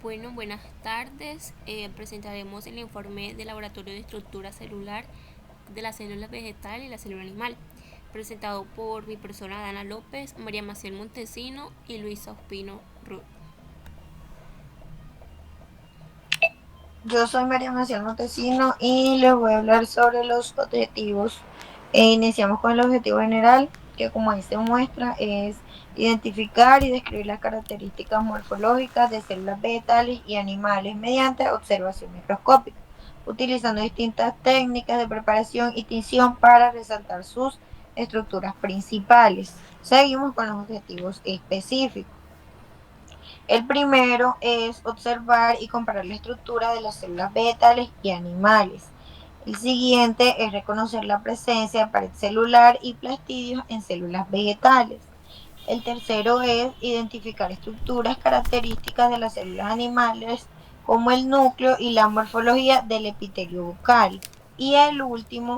Bueno, buenas tardes. Presentaremos el informe del Laboratorio de Estructura Celular de la célula vegetal y la célula animal, presentado por mi persona Dana López, María Maciel Montesino y Luisa Ospino Ruth. Yo soy María Maciel Montesino y les voy a hablar sobre los objetivos. Iniciamos con el objetivo general, que como ahí se muestra es identificar y describir las características morfológicas de células vegetales y animales mediante observación microscópica, utilizando distintas técnicas de preparación y tinción para resaltar sus estructuras principales. Seguimos con los objetivos específicos. El primero es observar y comparar la estructura de las células vegetales y animales. El siguiente es reconocer la presencia de pared celular y plastidios en células vegetales. El tercero es identificar estructuras características de las células animales como el núcleo y la morfología del epitelio bucal. Y el último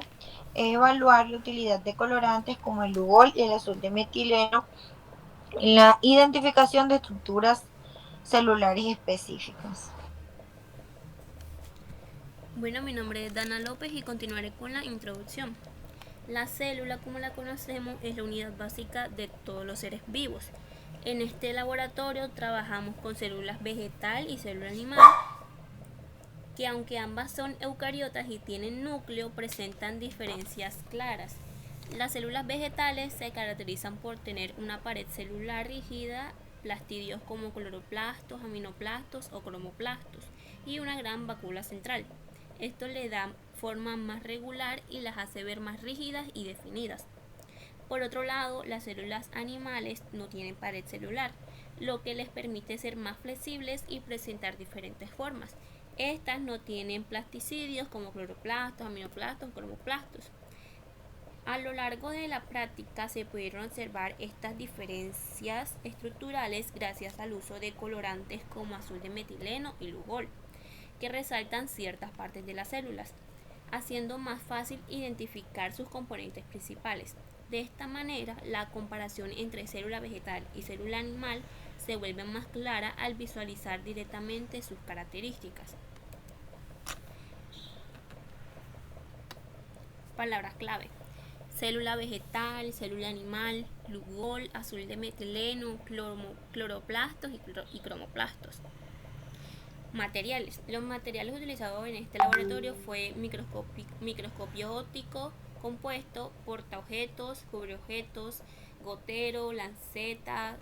es evaluar la utilidad de colorantes como el lugol y el azul de metileno en la identificación de estructuras celulares específicas. Bueno, mi nombre es Dana López y continuaré con la introducción. La célula, como la conocemos, es la unidad básica de todos los seres vivos. En este laboratorio trabajamos con células vegetal y célula animal, que aunque ambas son eucariotas y tienen núcleo, presentan diferencias claras. Las células vegetales se caracterizan por tener una pared celular rígida, plastidios como cloroplastos, aminoplastos o cromoplastos y una gran vacuola central. Esto le da forma más regular y las hace ver más rígidas y definidas. Por otro lado, las células animales no tienen pared celular, lo que les permite ser más flexibles y presentar diferentes formas. Estas no tienen plasticidios como cloroplastos, aminoplastos o cromoplastos. A lo largo de la práctica se pudieron observar estas diferencias estructurales gracias al uso de colorantes como azul de metileno y lugol, que resaltan ciertas partes de las células, haciendo más fácil identificar sus componentes principales. De esta manera, la comparación entre célula vegetal y célula animal se vuelve más clara al visualizar directamente sus características. Palabras clave: célula vegetal, célula animal, lugol, azul de metileno, cloroplastos y cromoplastos. Materiales. Los materiales utilizados en este laboratorio fue microscopio óptico compuesto, portaobjetos, cubreobjetos, gotero, lanceta,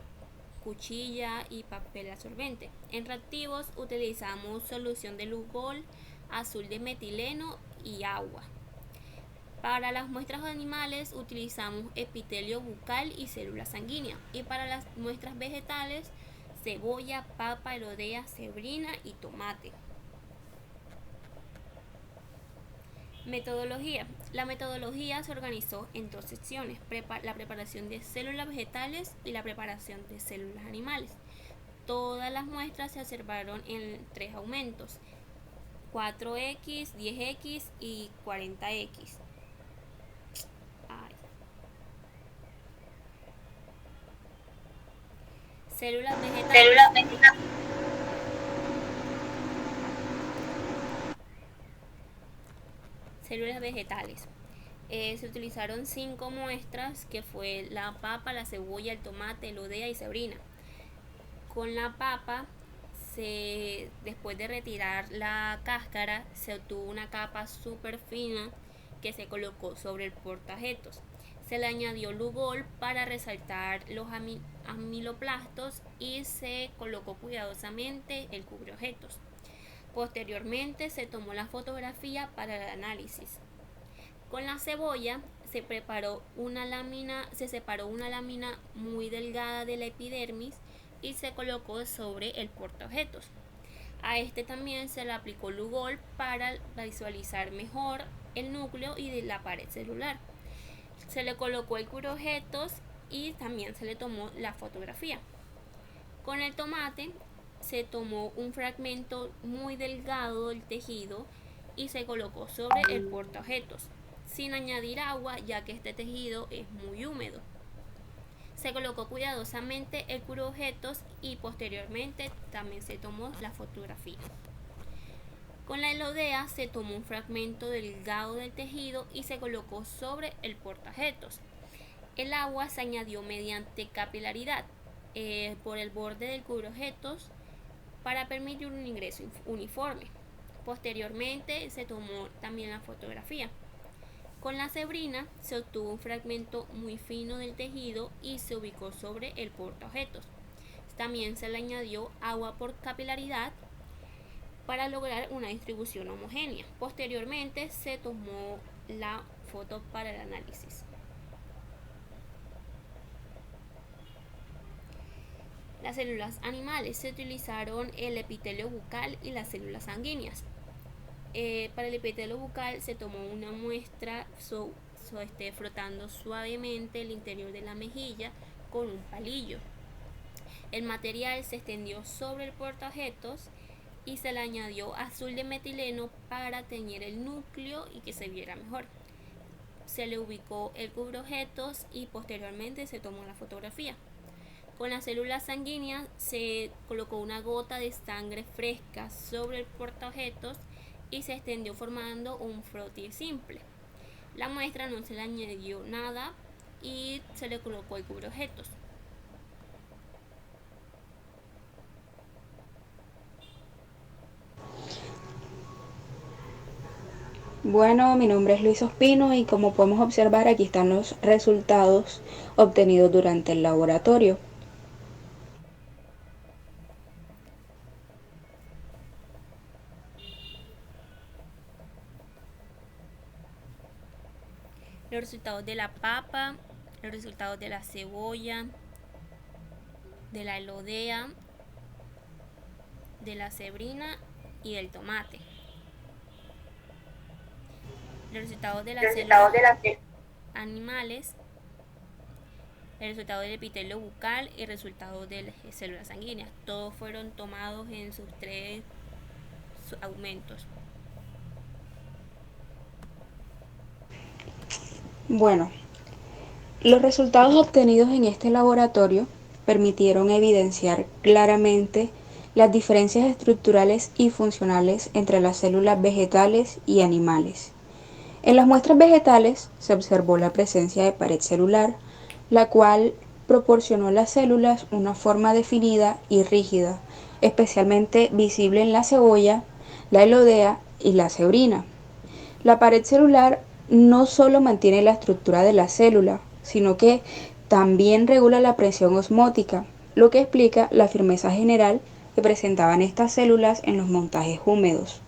cuchilla y papel absorbente. En reactivos utilizamos solución de lugol, azul de metileno y agua. Para las muestras animales utilizamos epitelio bucal y célula sanguínea. Y para las muestras vegetales, cebolla, papa, erodea, cebrina y tomate. Metodología. La metodología se organizó en dos secciones: la preparación de células vegetales y la preparación de células animales. Todas las muestras se observaron en tres aumentos: 4x, 10x y 40x. Ay. Células vegetales. Células vegetales. Se utilizaron 5 muestras, que fue la papa, la cebolla, el tomate, el odea y cebrina. Con la papa, después de retirar la cáscara, se obtuvo una capa súper fina que se colocó sobre el portaobjetos. Se le añadió lugol para resaltar los amiloplastos y se colocó cuidadosamente el cubreobjetos. Posteriormente se tomó la fotografía para el análisis. Con la cebolla se separó una lámina muy delgada de la epidermis y se colocó sobre el portaobjetos. A este también se le aplicó lugol para visualizar mejor el núcleo y de la pared celular. Se le colocó el cubreobjetos y también se le tomó la fotografía. Con el tomate se tomó un fragmento muy delgado del tejido y se colocó sobre el portaobjetos, sin añadir agua, ya que este tejido es muy húmedo. Se colocó cuidadosamente el cubreobjetos y posteriormente también se tomó la fotografía. Con la elodea se tomó un fragmento delgado del tejido y se colocó sobre el portaobjetos. El agua se añadió mediante capilaridad por el borde del cubreobjetos para permitir un ingreso uniforme. Posteriormente se tomó también la fotografía. Con la cebrina se obtuvo un fragmento muy fino del tejido y se ubicó sobre el portaobjetos. También se le añadió agua por capilaridad para lograr una distribución homogénea. Posteriormente se tomó la foto para el análisis. Las células animales se utilizaron el epitelio bucal y las células sanguíneas. Para el epitelio bucal se tomó una muestra frotando suavemente el interior de la mejilla con un palillo. El material se extendió sobre el portaobjetos y se le añadió azul de metileno para teñir el núcleo y que se viera mejor. Se le ubicó el cubreobjetos y posteriormente se tomó la fotografía. Con las células sanguíneas se colocó una gota de sangre fresca sobre el portaobjetos y se extendió formando un frotis simple. La muestra no se le añadió nada y se le colocó el cubreobjetos. Bueno, mi nombre es Luis Ospino y como podemos observar aquí están los resultados obtenidos durante el laboratorio. Los resultados de la papa, los resultados de la cebolla, de la elodea, de la cebrina y del tomate. Los resultados de las células animales, el resultado del epitelio bucal y el resultado de las células sanguíneas. Todos fueron tomados en sus 3 aumentos. Bueno, los resultados obtenidos en este laboratorio permitieron evidenciar claramente las diferencias estructurales y funcionales entre las células vegetales y animales. En las muestras vegetales se observó la presencia de pared celular, la cual proporcionó a las células una forma definida y rígida, especialmente visible en la cebolla, la elodea y la cebrina. La pared celular no solo mantiene la estructura de la célula, sino que también regula la presión osmótica, lo que explica la firmeza general que presentaban estas células en los montajes húmedos.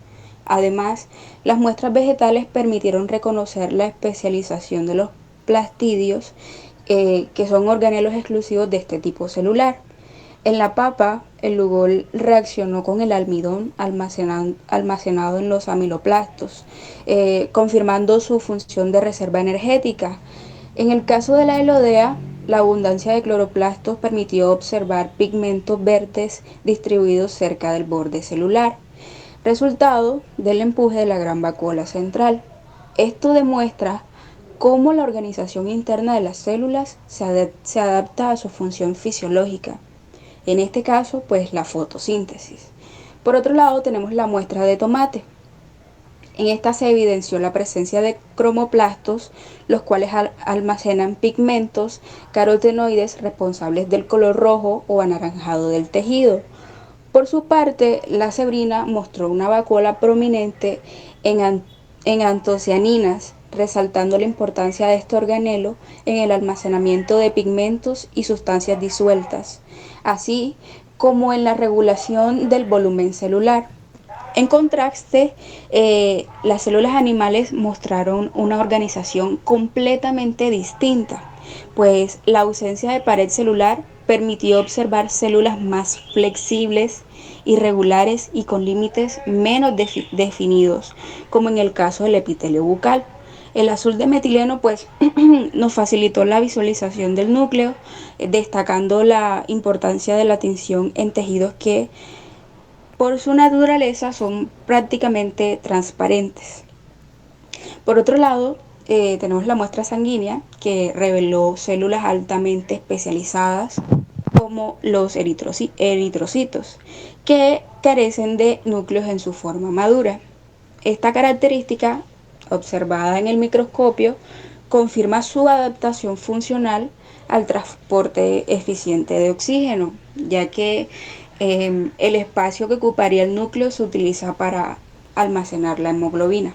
Además, las muestras vegetales permitieron reconocer la especialización de los plastidios, que son organelos exclusivos de este tipo celular. En la papa, el lugol reaccionó con el almidón almacenado en los amiloplastos, confirmando su función de reserva energética. En el caso de la elodea, la abundancia de cloroplastos permitió observar pigmentos verdes distribuidos cerca del borde celular, resultado del empuje de la gran vacuola central. Esto demuestra cómo la organización interna de las células se adapta a su función fisiológica. En este caso, pues la fotosíntesis. Por otro lado, tenemos la muestra de tomate. En esta se evidenció la presencia de cromoplastos, los cuales almacenan pigmentos carotenoides responsables del color rojo o anaranjado del tejido. Por su parte, la cebrina mostró una vacuola prominente en antocianinas, resaltando la importancia de este organelo en el almacenamiento de pigmentos y sustancias disueltas, así como en la regulación del volumen celular. En contraste, las células animales mostraron una organización completamente distinta, pues la ausencia de pared celular permitió observar células más flexibles, irregulares y con límites menos definidos, como en el caso del epitelio bucal. El azul de metileno pues nos facilitó la visualización del núcleo, destacando la importancia de la tinción en tejidos que por su naturaleza son prácticamente transparentes. Por otro lado, tenemos la muestra sanguínea que reveló células altamente especializadas como los eritrocitos, que carecen de núcleos en su forma madura. Esta característica, observada en el microscopio, confirma su adaptación funcional al transporte eficiente de oxígeno, ya que el espacio que ocuparía el núcleo se utiliza para almacenar la hemoglobina.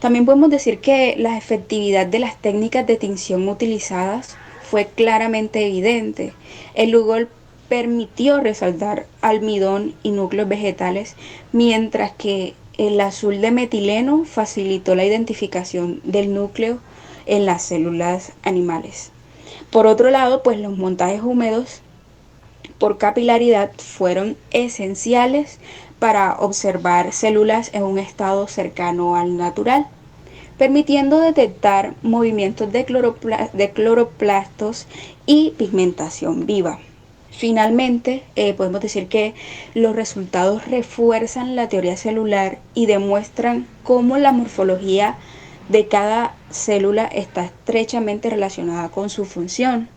También podemos decir que la efectividad de las técnicas de tinción utilizadas fue claramente evidente. El Lugol permitió resaltar almidón y núcleos vegetales, mientras que el azul de metileno facilitó la identificación del núcleo en las células animales. Por otro lado, pues los montajes húmedos por capilaridad fueron esenciales para observar células en un estado cercano al natural, permitiendo detectar movimientos de cloroplastos y pigmentación viva. Finalmente, podemos decir que los resultados refuerzan la teoría celular y demuestran cómo la morfología de cada célula está estrechamente relacionada con su función.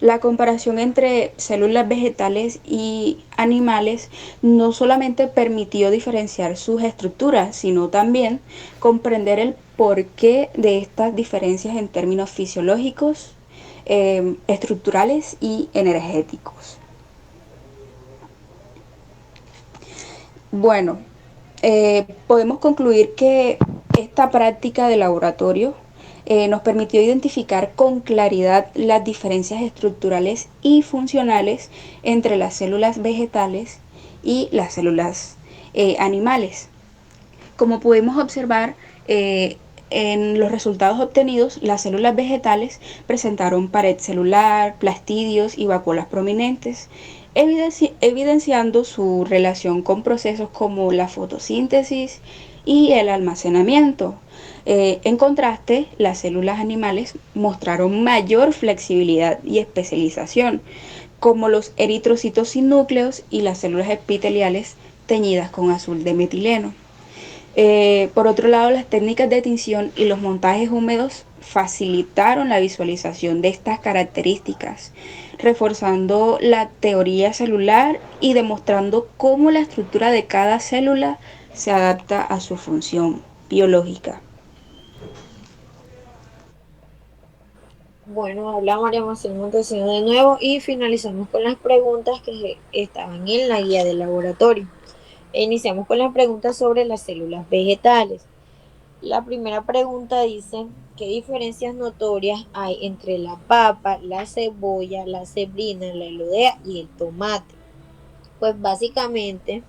La comparación entre células vegetales y animales no solamente permitió diferenciar sus estructuras, sino también comprender el porqué de estas diferencias en términos fisiológicos, estructurales y energéticos. Bueno, podemos concluir que esta práctica de laboratorio nos permitió identificar con claridad las diferencias estructurales y funcionales entre las células vegetales y las células animales. Como pudimos observar, en los resultados obtenidos, las células vegetales presentaron pared celular, plastidios y vacuolas prominentes, evidenciando su relación con procesos como la fotosíntesis y el almacenamiento. En contraste, las células animales mostraron mayor flexibilidad y especialización, como los eritrocitos sin núcleos y las células epiteliales teñidas con azul de metileno. Por otro lado, las técnicas de tinción y los montajes húmedos facilitaron la visualización de estas características, reforzando la teoría celular y demostrando cómo la estructura de cada célula se adapta a su función biológica. Bueno, habla María Marcela Montesino de nuevo y finalizamos con las preguntas que estaban en la guía del laboratorio. Iniciamos con las preguntas sobre las células vegetales. La primera pregunta dice, ¿qué diferencias notorias hay entre la papa, la cebolla, la cebrina, la elodea y el tomate? Pues básicamente,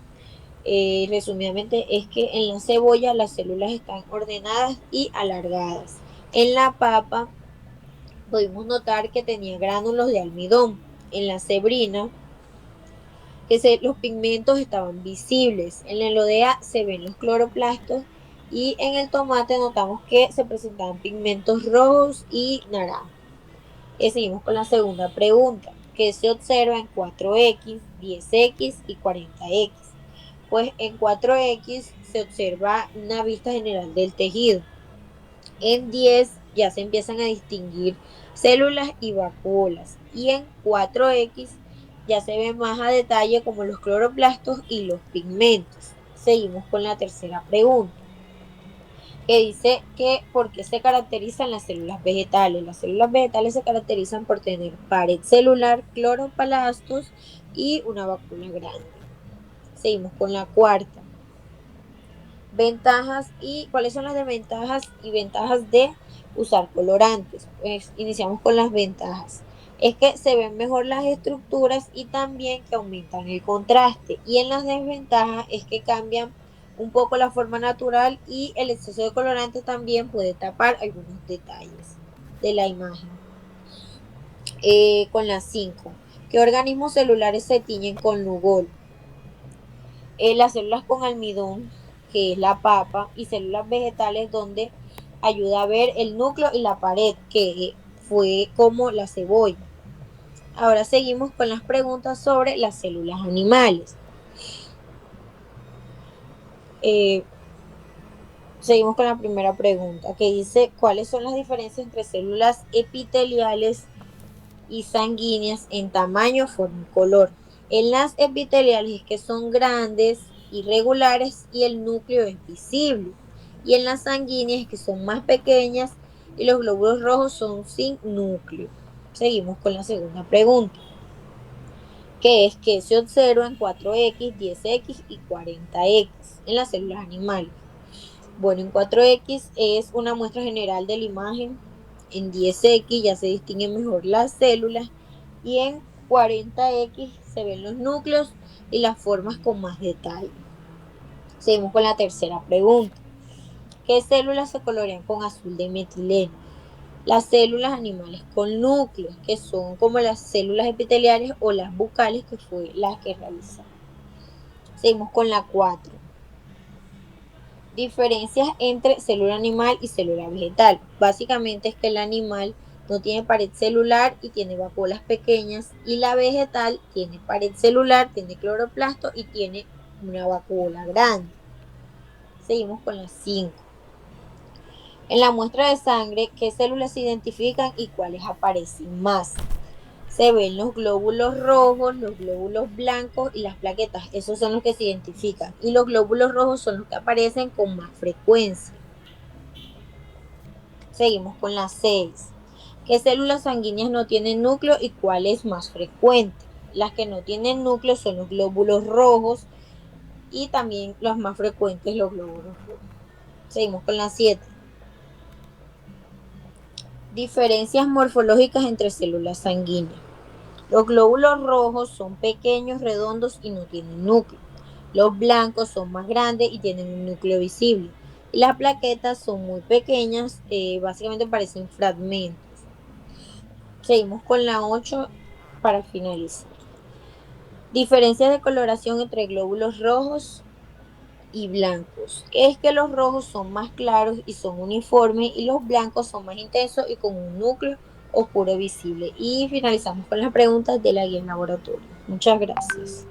resumidamente, es que en la cebolla las células están ordenadas y alargadas. En la papa pudimos notar que tenía gránulos de almidón. En la cebrina, los pigmentos estaban visibles. En la elodea se ven los cloroplastos y en el tomate notamos que se presentaban pigmentos rojos y naranjas. Seguimos con la segunda pregunta. ¿Qué se observa en 4X, 10X y 40X? Pues en 4X se observa una vista general del tejido. En 10 ya se empiezan a distinguir células y vacuolas. Y en 4X ya se ve más a detalle como los cloroplastos y los pigmentos. Seguimos con la tercera pregunta, que dice que por qué se caracterizan las células vegetales. Las células vegetales se caracterizan por tener pared celular, cloroplastos y una vacuola grande. Seguimos con la cuarta. Ventajas y cuáles son las desventajas y ventajas de usar colorantes. Pues iniciamos con las ventajas. Es que se ven mejor las estructuras y también que aumentan el contraste. Y en las desventajas es que cambian un poco la forma natural y el exceso de colorantes también puede tapar algunos detalles de la imagen. Con las 5. ¿Qué organismos celulares se tiñen con Lugol? Las células con almidón, que es la papa, y células vegetales donde ayuda a ver el núcleo y la pared, que fue como la cebolla. Ahora seguimos con las preguntas sobre las células animales. Eh, Seguimos con la primera pregunta, que dice, ¿cuáles son las diferencias entre células epiteliales y sanguíneas en tamaño, forma y color? En las epiteliales es que son grandes, irregulares y el núcleo es visible. Y en las sanguíneas es que son más pequeñas y los glóbulos rojos son sin núcleo. Seguimos con la segunda pregunta, que es que se observa en 4X, 10X y 40X en las células animales. Bueno, en 4X es una muestra general de la imagen, en 10X ya se distinguen mejor las células y en 40X se ven los núcleos y las formas con más detalle. Seguimos con la tercera pregunta. ¿Qué células se colorean con azul de metileno? Las células animales con núcleos, que son como las células epiteliales o las bucales, que fue la que realizamos. Seguimos con la 4. Diferencias entre célula animal y célula vegetal. Básicamente es que el animal no tiene pared celular y tiene vacuolas pequeñas, y la vegetal tiene pared celular, tiene cloroplasto y tiene una vacuola grande. Seguimos con las 5. En la muestra de sangre, ¿qué células se identifican y cuáles aparecen más? Se ven los glóbulos rojos, los glóbulos blancos y las plaquetas. Esos son los que se identifican. Y los glóbulos rojos son los que aparecen con más frecuencia. Seguimos con las 6. ¿Qué células sanguíneas no tienen núcleo y cuál es más frecuente? Las que no tienen núcleo son los glóbulos rojos y también los más frecuentes los glóbulos rojos. Seguimos con las 7. Diferencias morfológicas entre células sanguíneas. Los glóbulos rojos son pequeños, redondos y no tienen núcleo. Los blancos son más grandes y tienen un núcleo visible. Y las plaquetas son muy pequeñas, básicamente parecen fragmentos. Seguimos con la 8 para finalizar. Diferencias de coloración entre glóbulos rojos y blancos. Es que los rojos son más claros y son uniformes y los blancos son más intensos y con un núcleo oscuro visible. Y finalizamos con las preguntas de la guía en laboratorio. Muchas gracias.